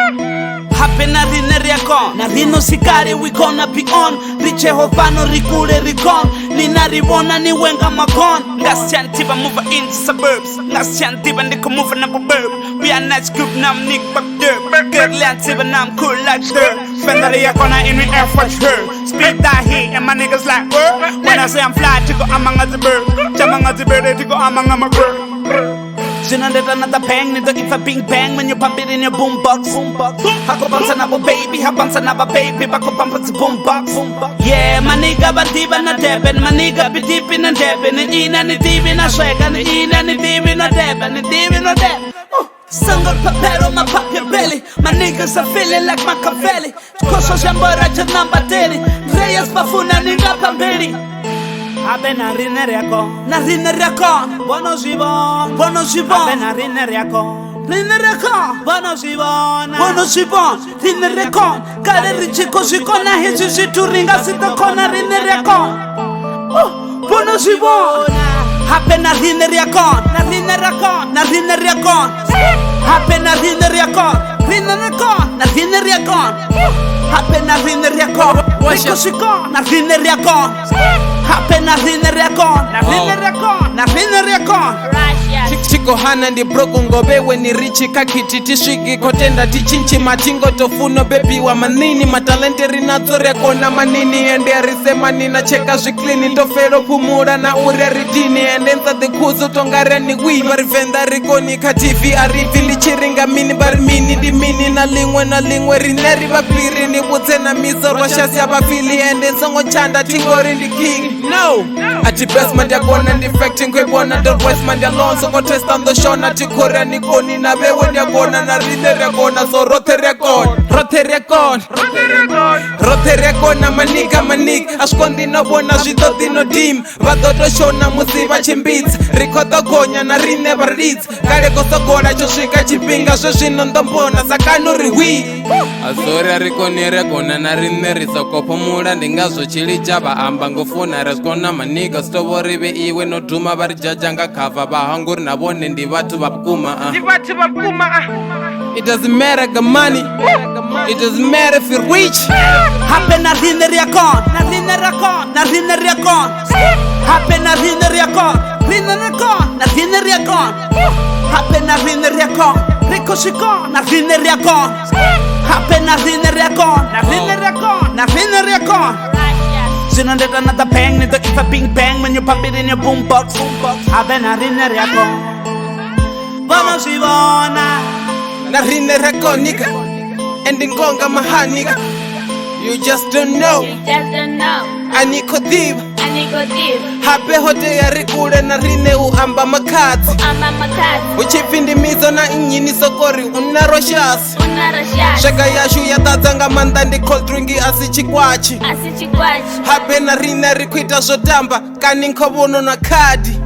Happy na rine riakon na rino sikari we gonna be on riche hovano rikule rikon ninaribona ni wenga makon ngasian tiba move in the suburbs ngasian tiba ndiko move na burb we are nice group nam nick back there girl land tiba nam cool like her fender riakona in the air for her speed that heat and my niggas like when I say I'm fly to go among the bird jamang the bird to go among my girl. Sinandeta na the pang nito ifa bing bang when you pump it in your boombox. Hako bangsa na bo baby, habangsa na ba baby, bako pump it boombox. Yeah, maniga batiba na deben, maniga bitipi na deben, ina ni divi na shega, ina ni divi na deben, ni divi na deben. Sangal papero ma pop your belly, my niggas are feeling like Machiavelli. Koso shambora just number 10, Reyes bafuna ninga pamberi. Abe na rine riakon, bono jibon, abe na rine riakon, bono jibon, rine riakon, kare richiko shikona hizi shituringa sito kona rine riakon, bono jibon, abe na rine riakon, abe na rine riakon, abe na rine riakon, riko shikon, na rine riakon. Happen na rine riakon. Chiko hana ndi broku ngobewe ni richi kakiti tishwiki kotenda tichinchi matingo tofuno bebi wa manini matalente rinazore kona manini ende arisema nina cheka zviklini tofero pumura na ure ridini ende nza dhikuzu tongare ni wii marivenda rikoni kativi arivi lichiringa mini bari mini di mini na lingwe rineri vapiri ni vudze na Mizo rwashasi abafili ende nsongo chanda tingori ndi king. No! Ati best man ya kona ndi facting kwe bona don't waste man ya long so test on the show na tikore ni koni na wewe ni kona na ride rekona so rote rekona maniga ashkondi no bona jito dino dim vadoto show na musiba chimbitsi rikodo gonya na rine baritsi kale kosogora choshika chipinga shino ndombona sakano riwi azori rikoni rekona na rine risokopomula ndingazvo chili chaba amba ngofuna reskona maniga stovorive iwe no duma vari jajanga cover bahanguri navone ndi vatu vapkuma It doesn't matter the money, it doesn't matter if you're rich. Happen na rine riakon, happen na rine riakon, happen na rine riakon, riko shikon na rine riakon, happen na rine riakon. Sinandeta na the pang nito ifa bing bang when you pump it in your boombox. Happen na rine riakon, bono shibona. Na rine riakon nigga, ending gonga maha nigga. You just don't know. Aniko div. Hape hote ya rikule na rine uamba makati. Uchipindi Mizo na inyini sokori unaroshasi. Shaka yashu ya tazanga mandandi cold drinki asichikwachi. Hape na rine rikwita zotamba kaninkobono na kadi.